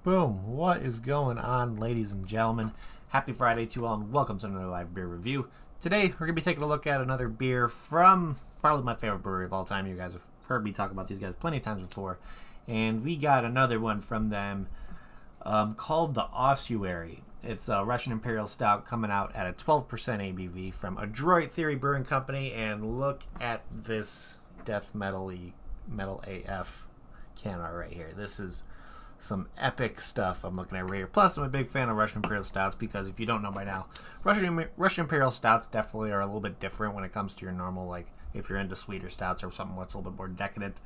Boom! What is going on, ladies and gentlemen? Happy Friday to you all, and welcome to another live beer review. Today, we're going to be taking a look at another beer from probably my favorite brewery of all time. You guys have heard me talk about these guys plenty of times before. And we got another one from them called the Ossuary. It's a Russian Imperial Stout coming out at a 12% ABV from Adroit Brewing Company. And look at this death metal AF can art right here. This is some epic stuff I'm looking at right here. Plus, I'm a big fan of Russian Imperial Stouts because if you don't know by now, Russian Imperial Stouts definitely are a little bit different when it comes to your normal, like, if you're into sweeter stouts or something that's a little bit more decadent.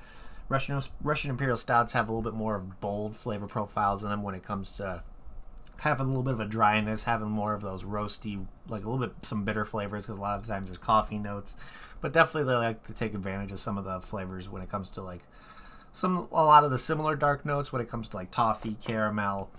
Russian Imperial Stouts have a little bit more of bold flavor profiles in them when it comes to having a little bit of a dryness, having more of those roasty, like a little bit some bitter flavors because a lot of the times there's coffee notes. But definitely they like to take advantage of some of the flavors when it comes to like a lot of the similar dark notes when it comes to like toffee, caramel,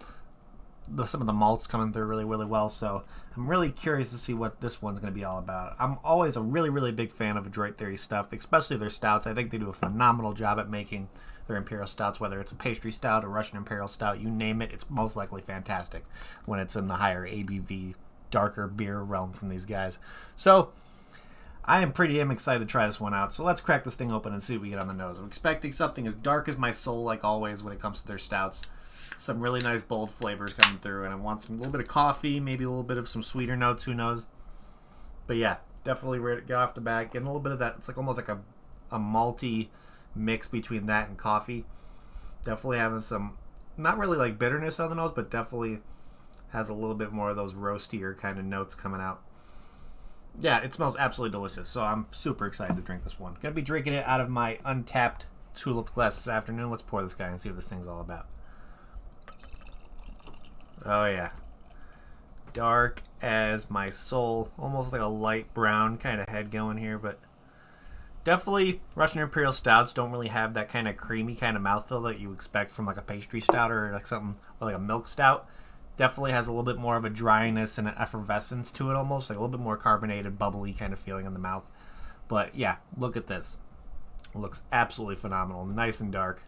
some of the malts coming through really, really well. So I'm really curious to see what this one's going to be all about. I'm always a really, really big fan of Adroit Theory stuff, especially their stouts. I think they do a phenomenal job at making their Imperial Stouts, whether it's a pastry stout, a Russian Imperial Stout, you name it, it's most likely fantastic when it's in the higher ABV, darker beer realm from these guys. So I am pretty damn excited to try this one out. So let's crack this thing open and see what we get on the nose. I'm expecting something as dark as my soul, like always, when it comes to their stouts. Some really nice, bold flavors coming through. And I want a little bit of coffee, maybe a little bit of some sweeter notes, who knows. But yeah, definitely ready to get off the bat. Getting a little bit of that. It's like almost like a malty mix between that and coffee. Definitely having some, not really like bitterness on the nose, but definitely has a little bit more of those roastier kind of notes coming out. Yeah, it smells absolutely delicious, so I'm super excited to drink this one. Gonna be drinking it out of my untapped tulip glass this afternoon. Let's pour this guy and see what this thing's all about. Oh yeah. Dark as my soul. Almost like a light brown kind of head going here, but definitely Russian Imperial Stouts don't really have that kind of creamy kind of mouthfeel that you expect from like a pastry stout or like something like a milk stout. Definitely has a little bit more of a dryness and an effervescence to it almost, like a little bit more carbonated, bubbly kind of feeling in the mouth. But yeah, look at this. It looks absolutely phenomenal. Nice and dark.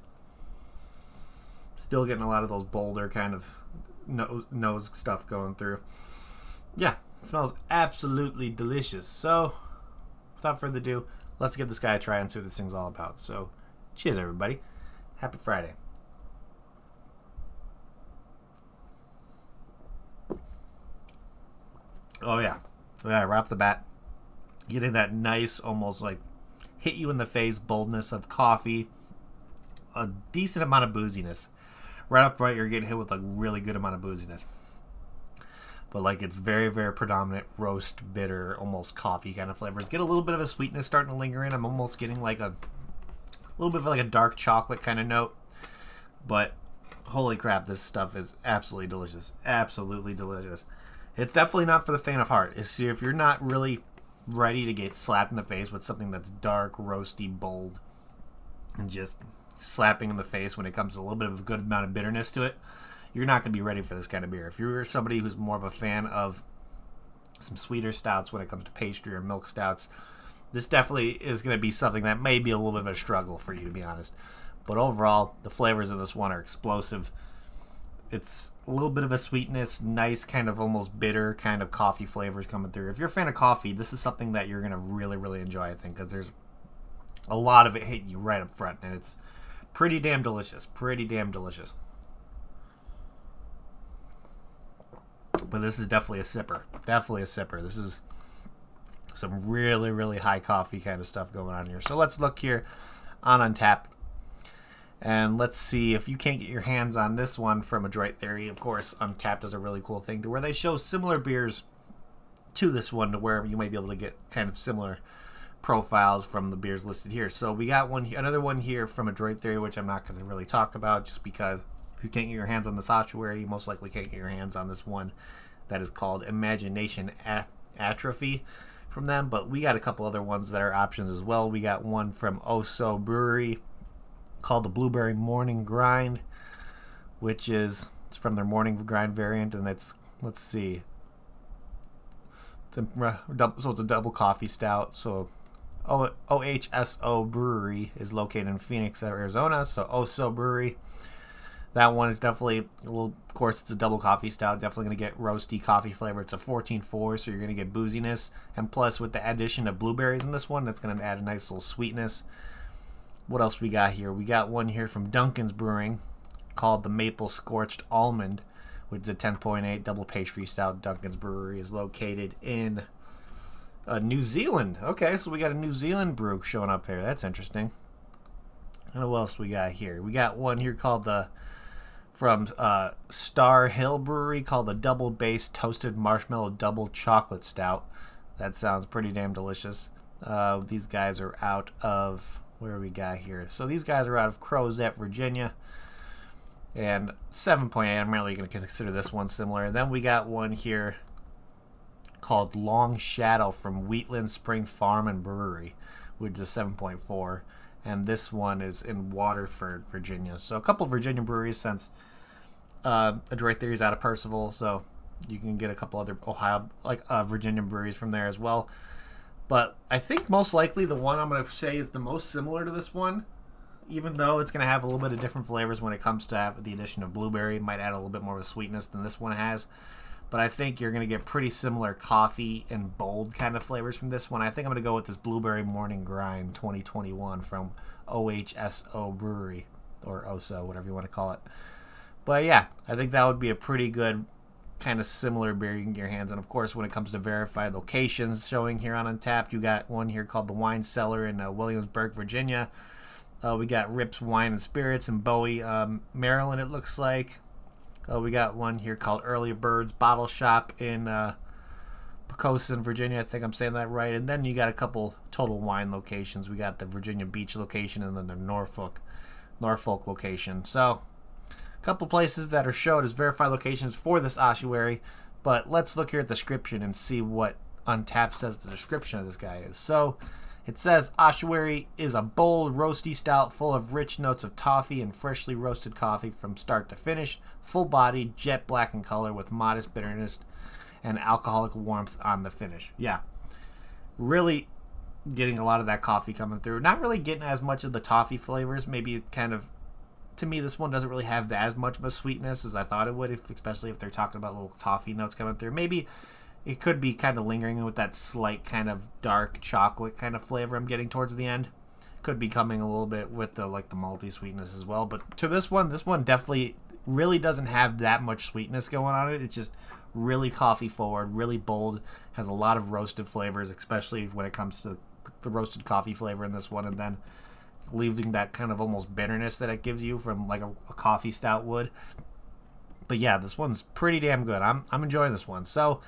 Still getting a lot of those bolder kind of nose stuff going through. Yeah, it smells absolutely delicious. So, without further ado, let's give this guy a try and see what this thing's all about. So, cheers everybody. Happy Friday. Oh yeah, right off the bat, getting that nice, almost like hit you in the face boldness of coffee, a decent amount of booziness. Right up front, you're getting hit with a really good amount of booziness, but like it's very, very predominant roast, bitter, almost coffee kind of flavors. Get a little bit of a sweetness starting to linger in. I'm almost getting like a little bit of like a dark chocolate kind of note, but holy crap, this stuff is absolutely delicious. Absolutely delicious. It's definitely not for the faint of heart. If you're not really ready to get slapped in the face with something that's dark, roasty, bold, and just slapping in the face when it comes to a little bit of a good amount of bitterness to it, you're not going to be ready for this kind of beer. If you're somebody who's more of a fan of some sweeter stouts when it comes to pastry or milk stouts, this definitely is going to be something that may be a little bit of a struggle for you, to be honest. But overall, the flavors of this one are explosive. It's a little bit of a sweetness, nice kind of almost bitter kind of coffee flavors coming through. If you're a fan of coffee, this is something that you're going to really, really enjoy, I think, because there's a lot of it hitting you right up front, and it's pretty damn delicious. Pretty damn delicious. But this is definitely a sipper. Definitely a sipper. This is some really, really high coffee kind of stuff going on here. So let's look here on Untappd. And let's see if you can't get your hands on this one from Adroit Theory. Of course, Untappd does a really cool thing to where they show similar beers to this one to where you might be able to get kind of similar profiles from the beers listed here. So we got another one here from Adroit Theory, which I'm not going to really talk about just because if you can't get your hands on this Ossuary, you most likely can't get your hands on this one that is called Imagination Atrophy from them. But we got a couple other ones that are options as well. We got one from Ossuary called the Blueberry Morning Grind, which is it's from their Morning Grind variant, and it's, let's see, so it's a double coffee stout. So OHSO Brewery is located in Phoenix, Arizona. So OSO Brewery, That one is definitely a little, of course, it's a double coffee stout. Definitely going to get roasty coffee flavor. It's a 14.4, so you're going to get booziness. And plus, with the addition of blueberries in this one, that's going to add a nice little sweetness. What else we got here? We got one here from Duncan's Brewing called the Maple Scorched Almond, which is a 10.8 double pastry stout. Duncan's Brewery is located in New Zealand. Okay, so we got a New Zealand brew showing up here. That's interesting. And what else we got here? We got one here called from Star Hill Brewery called the Double Base Toasted Marshmallow Double Chocolate Stout. That sounds pretty damn delicious. These guys are out of, where we got here? So these guys are out of Crozet, Virginia. And 7.8, I'm really going to consider this one similar. And then we got one here called Long Shadow from Wheatland Spring Farm and Brewery, which is 7.4. And this one is in Waterford, Virginia. So a couple Virginia breweries, since Adroit Theory is out of Percival, so you can get a couple other Ohio, Virginia breweries from there as well. But I think most likely the one I'm going to say is the most similar to this one, even though it's going to have a little bit of different flavors when it comes to the addition of blueberry. It might add a little bit more of a sweetness than this one has. But I think you're going to get pretty similar coffee and bold kind of flavors from this one. I think I'm going to go with this Blueberry Morning Grind 2021 from OHSO Brewery, or OSO, whatever you want to call it. But yeah, I think that would be a pretty good kind of similar beer you can get your hands on. Of course, when it comes to verified locations showing here on Untapped, you got one here called the Wine Cellar in Williamsburg, Virginia. We got Rips Wine and Spirits in Bowie, Maryland, it looks like. We got one here called Early Birds Bottle Shop in Poquoson, Virginia. I think I'm saying that right. And then you got a couple Total Wine locations. We got the Virginia Beach location and then the Norfolk location. So a couple places that are showed as verified locations for this ossuary. But let's look here at the description and see what Untapped says the description of this guy is. So it says, Ossuary is a bold, roasty stout full of rich notes of toffee and freshly roasted coffee from start to finish, full-bodied, jet black in color with modest bitterness and alcoholic warmth on the finish. Yeah, really getting a lot of that coffee coming through. Not really getting as much of the toffee flavors. Maybe it kind of, to me, this one doesn't really have as much of a sweetness as I thought it would, especially if they're talking about little toffee notes coming through. Maybe it could be kind of lingering with that slight kind of dark chocolate kind of flavor I'm getting towards the end. Could be coming a little bit with the malty sweetness as well. But to this one definitely really doesn't have that much sweetness going on it. It's just really coffee forward, really bold, has a lot of roasted flavors, especially when it comes to the roasted coffee flavor in this one, and then leaving that kind of almost bitterness that it gives you from like a coffee stout would. But yeah, this one's pretty damn good. I'm enjoying this one. So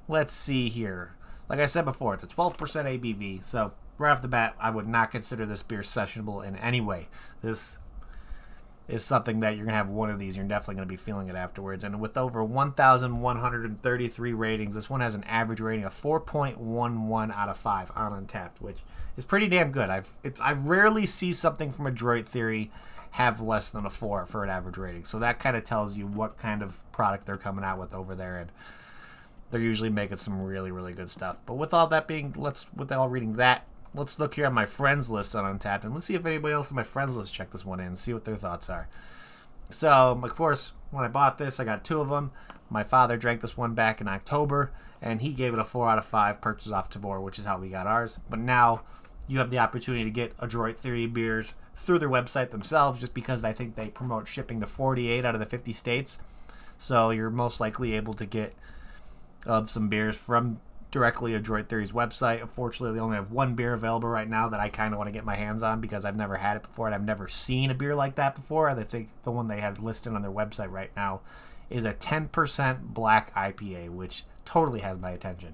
let's see here. Like I said before, it's a 12% ABV, so right off the bat, I would not consider this beer sessionable in any way. This is something that you're going to have one of these, you're definitely going to be feeling it afterwards. And with over 1,133 ratings, this one has an average rating of 4.11 out of 5 on Untapped, which is pretty damn good. I rarely see something from Adroit Theory have less than a 4 for an average rating. So that kind of tells you what kind of product they're coming out with over there, and they're usually making some really, really good stuff. But with all that being, reading that, let's look here on my friends list on Untapped, and let's see if anybody else on my friends list checked this one in and see what their thoughts are. So, of course, when I bought this, I got 2 of them. My father drank this one back in October, and he gave it a 4 out of 5 purchase off Tabor, which is how we got ours. But now you have the opportunity to get Adroit Theory beers through their website themselves, just because I think they promote shipping to 48 out of the 50 states. So you're most likely able to get some beers from directly Adroit Theory's website. Unfortunately, they only have one beer available right now that I kind of want to get my hands on because I've never had it before and I've never seen a beer like that before. I think the one they have listed on their website right now is a 10% black IPA, which totally has my attention.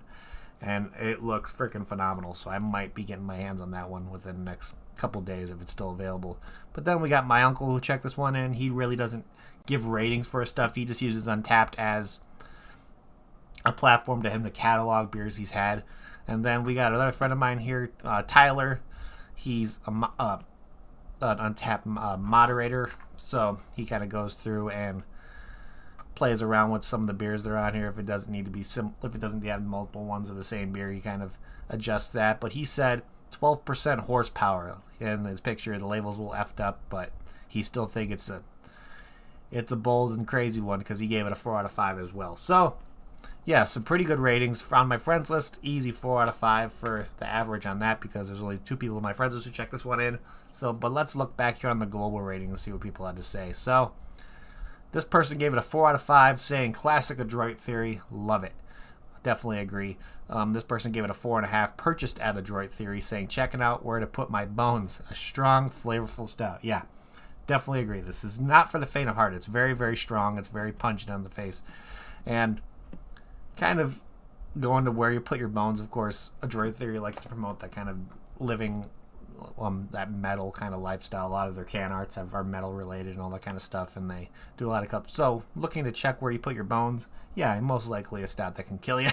And it looks freaking phenomenal, so I might be getting my hands on that one within the next couple days if it's still available. But then we got my uncle who checked this one in. He really doesn't give ratings for his stuff. He just uses Untapped as a platform to him to catalog beers he's had. And then we got another friend of mine here, Tyler. He's an Untapped moderator, so he kind of goes through and plays around with some of the beers that are on here. If it doesn't need to be if it doesn't have multiple ones of the same beer, he kind of adjusts that. But he said 12% horsepower in his picture. The label's a little effed up, but he still think it's it's a bold and crazy one because he gave it a 4 out of 5 as well. So, yeah, some pretty good ratings. On my friends list, easy 4 out of 5 for the average on that because there's only 2 people in my friends list who check this one in. So, but let's look back here on the global rating and see what people had to say. So, this person gave it a 4 out of 5, saying classic Adroit theory, love it. Definitely agree. This person gave it a 4.5, purchased at Adroit theory, saying checking out where to put my bones, a strong, flavorful stout. Yeah, definitely agree. This is not for the faint of heart. It's very, very strong. It's very pungent on the face. And kind of going to where you put your bones, of course, Adroit theory likes to promote that kind of living, that metal kind of lifestyle. A lot of their can arts are metal related and all that kind of stuff, and they do a lot of cups. So looking to check where you put your bones, yeah, most likely a stout that can kill you.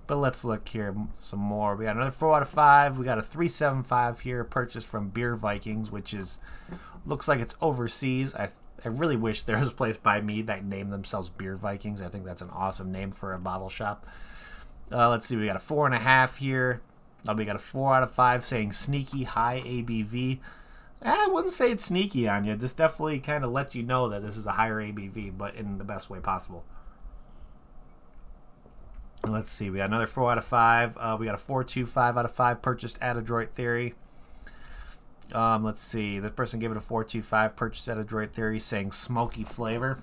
But let's look here some more. We got another 4 out of 5. We got a 3.75 here, purchased from Beer Vikings, which is looks like it's overseas. I really wish there was a place by me that named themselves Beer Vikings. I think that's an awesome name for a bottle shop. Let's see, we got a 4.5 here. We got a 4 out of 5 saying sneaky high ABV. I wouldn't say it's sneaky on you. This definitely kind of lets you know that this is a higher ABV, but in the best way possible. Let's see, we got another 4 out of 5. We got a 4.25 out of 5 purchased at Adroit theory. Let's see, this person gave it a 4.25 purchased at Adroit theory, saying smoky flavor.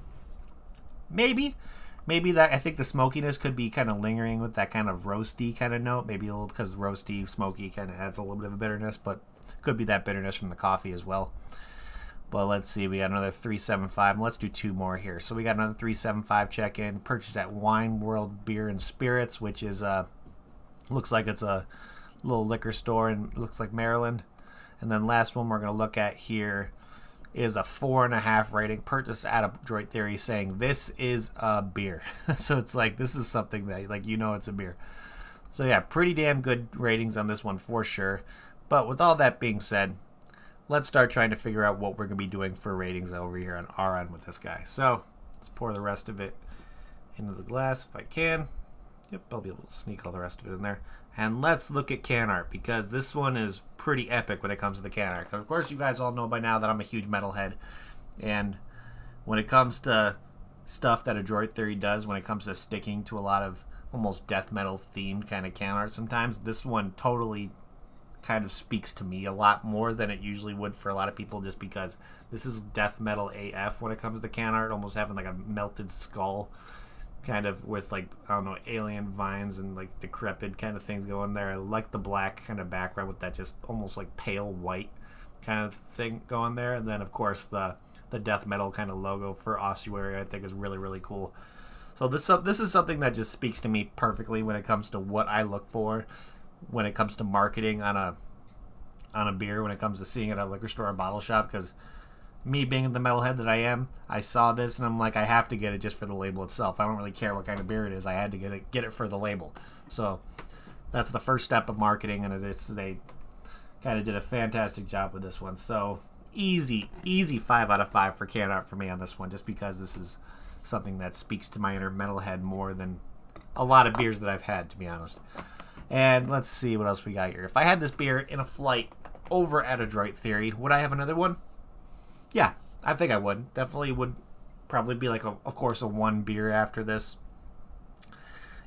Maybe that, I think the smokiness could be kind of lingering with that kind of roasty kind of note. Maybe a little, because roasty, smoky kind of adds a little bit of a bitterness, but could be that bitterness from the coffee as well. But let's see, we got another 3.75, and let's do 2 more here. So we got another 3.75 check-in, purchased at Wine World Beer and Spirits, which is, looks like it's a little liquor store in, looks like Maryland. And then last one we're going to look at here is a 4.5 rating, purchased at Adroit theory, saying this is a beer. So it's like, this is something that, like, you know it's a beer. So yeah, pretty damn good ratings on this one for sure. But with all that being said, let's start trying to figure out what we're going to be doing for ratings over here on our end with this guy. So let's pour the rest of it into the glass if I can. Yep, I'll be able to sneak all the rest of it in there. And let's look at can art, because this one is pretty epic when it comes to the can art. Of course, you guys all know by now that I'm a huge metalhead. And when it comes to stuff that Adroit theory does, when it comes to sticking to a lot of almost death metal themed kind of can art sometimes, this one totally kind of speaks to me a lot more than it usually would for a lot of people, just because this is death metal AF when it comes to can art, almost having like a melted skull kind of with, like, I don't know, alien vines and like decrepit kind of things going there. I like the black kind of background with that just almost like pale white kind of thing going there. And then of course the death metal kind of logo for Ossuary I think is really, really cool. So this is something that just speaks to me perfectly when it comes to what I look for when it comes to marketing on a beer, when it comes to seeing it at a liquor store or bottle shop. Because me being the metalhead that I am, I saw this and I'm like, I have to get it just for the label itself. I don't really care what kind of beer it is. I had to get it for the label. So that's the first step of marketing, and they kind of did a fantastic job with this one. So easy 5 out of 5 for can art for me on this one, just because this is something that speaks to my inner metalhead more than a lot of beers that I've had, to be honest. And let's see what else we got here. If I had this beer in a flight over at Adroit theory, would I have another one? Yeah, I think I would. Definitely would probably be like, of course, a 1 beer after this.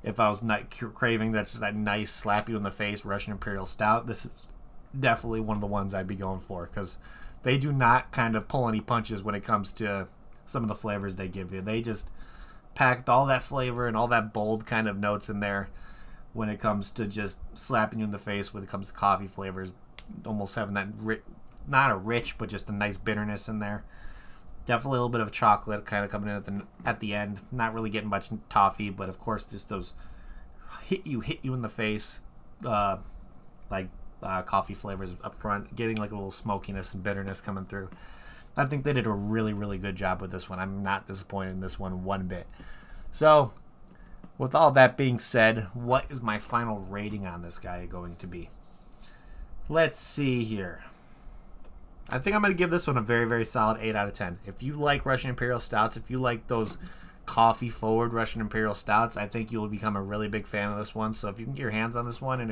If I was not craving that nice slap you in the face Russian Imperial Stout, this is definitely one of the ones I'd be going for, because they do not kind of pull any punches when it comes to some of the flavors they give you. They just packed all that flavor and all that bold kind of notes in there when it comes to just slapping you in the face when it comes to coffee flavors, almost having that not a rich, but just a nice bitterness in there. Definitely a little bit of chocolate kind of coming in at the end. Not really getting much toffee, but of course just those hit you in the face, coffee flavors up front, getting like a little smokiness and bitterness coming through. I think they did a really, really good job with this one. I'm not disappointed in this one one bit. So, with all that being said, what is my final rating on this guy going to be? Let's see here. I think I'm going to give this one a very, very solid 8 out of 10. If you like Russian Imperial Stouts, if you like those coffee-forward Russian Imperial Stouts, I think you will become a really big fan of this one. So if you can get your hands on this one, and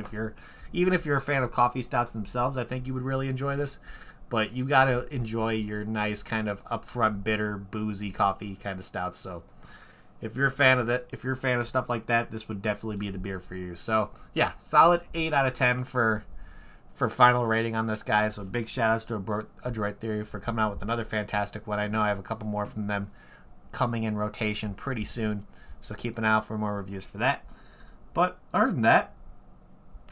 even if you're a fan of coffee stouts themselves, I think you would really enjoy this. but you got to enjoy your nice kind of upfront bitter boozy coffee kind of stouts. So if you're a fan of that, if you're a fan of stuff like that, this would definitely be the beer for you. So yeah, solid 8 out of 10 for final rating on this guy. So big shout outs to Adroit Theory for coming out with another fantastic one. I know I have a couple more from them coming in rotation pretty soon, so keep an eye out for more reviews for that. But other than that,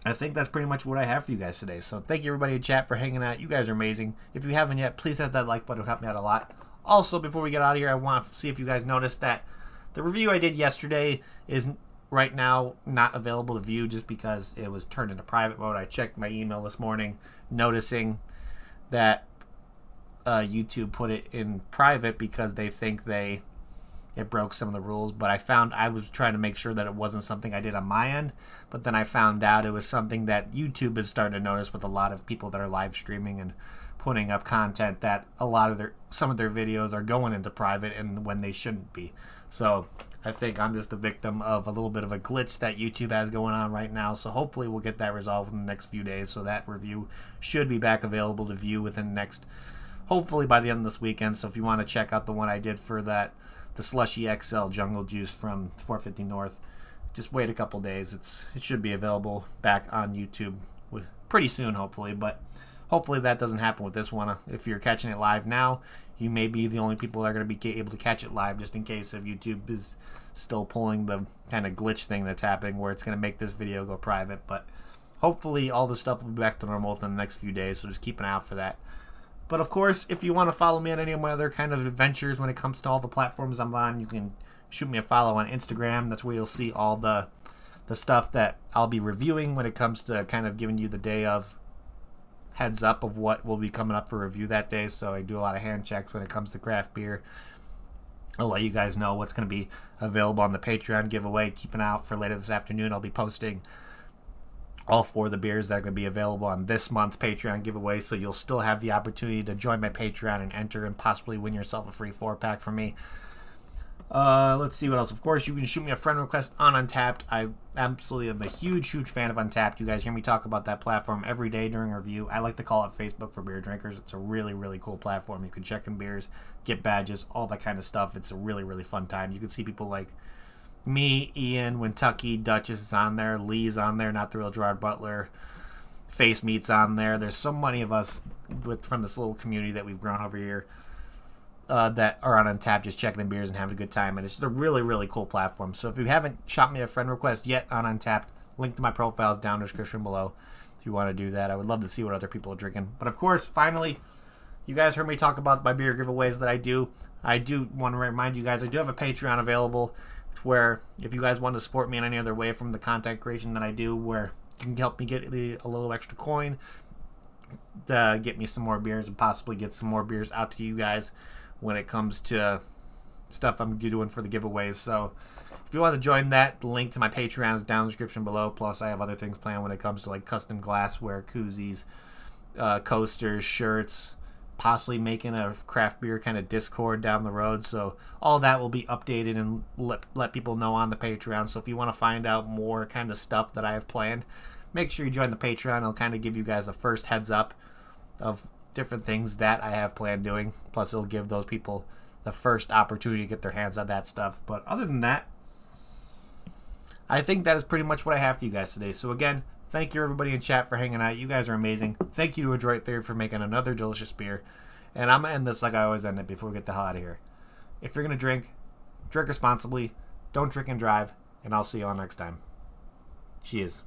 I think that's pretty much what I have for you guys today. So thank you everybody in chat for hanging out. You guys are amazing. If you haven't yet, please hit that like button. It would help me out a lot. Also, before we get out of here, I want to see if you guys noticed that the review I did yesterday is right now not available to view just because it was turned into private mode. I checked my email this morning noticing that YouTube put it in private because they think it broke some of the rules, but I was trying to make sure that it wasn't something I did on my end, but then I found out it was something that YouTube is starting to notice with a lot of people that are live streaming and putting up content, that some of their videos are going into private and when they shouldn't be. So I think I'm just a victim of a little bit of a glitch that YouTube has going on right now. So hopefully we'll get that resolved in the next few days. So that review should be back available to view within the next, hopefully by the end of this weekend. So if you want to check out the one I did for that, the Slushy XL Jungle Juice from 450 North, just wait a couple days. It should be available back on YouTube pretty soon, hopefully. But hopefully that doesn't happen with this one. If you're catching it live now, you may be the only people that are going to be able to catch it live, just in case if YouTube is still pulling the kind of glitch thing that's happening where it's going to make this video go private. But hopefully all the stuff will be back to normal within the next few days, so just keep an eye out for that. But of course, if you want to follow me on any of my other kind of adventures when it comes to all the platforms I'm on, you can shoot me a follow on Instagram. That's where you'll see all the stuff that I'll be reviewing when it comes to kind of giving you the day of heads up of what will be coming up for review that day. So I do a lot of hand checks when it comes to craft beer. I'll let you guys know what's going to be available on the Patreon giveaway. Keep an eye out for later this afternoon. I'll be posting all 4 of the beers that are going to be available on this month's Patreon giveaway, so you'll still have the opportunity to join my Patreon and enter and possibly win yourself a free 4-pack from me. Let's see what else. Of course, you can shoot me a friend request on Untapped. I absolutely am a huge fan of Untapped. You guys hear me talk about that platform every day during a review. I like to call it Facebook for beer drinkers. It's a really cool platform. You can check in beers, get badges, all that kind of stuff. It's a really fun time. You can see people like me, Ian, Kentucky, Duchess is on there, Lee's on there, Not the Real Gerard Butler, Face Meat's on there. There's so many of us from this little community that we've grown over here that are on Untapped, just checking in beers and having a good time. And it's just a really cool platform. So if you haven't shot me a friend request yet on Untapped, link to my profile is down in the description below if you want to do that. I would love to see what other people are drinking. But of course, finally, you guys heard me talk about my beer giveaways that I do. I do want to remind you guys, I do have a Patreon available where if you guys want to support me in any other way from the content creation that I do, where you can help me get a little extra coin to get me some more beers and possibly get some more beers out to you guys when it comes to stuff I'm doing for the giveaways. So if you want to join that, the link to my Patreon is down in the description below. Plus I have other things planned when it comes to like custom glassware, koozies, coasters, shirts, possibly making a craft beer kind of Discord down the road. So all that will be updated and let people know on the Patreon. So if you want to find out more kind of stuff that I have planned, make sure you join the Patreon. I'll kind of give you guys the first heads up of different things that I have planned doing. Plus it'll give those people the first opportunity to get their hands on that stuff. But other than that, I think that is pretty much what I have for you guys today. So again, thank you everybody in chat for hanging out. You guys are amazing. Thank you to Adroit Theory for making another delicious beer. And I'm going to end this like I always end it before we get the hell out of here. If you're going to drink responsibly. Don't drink and drive. And I'll see you all next time. Cheers.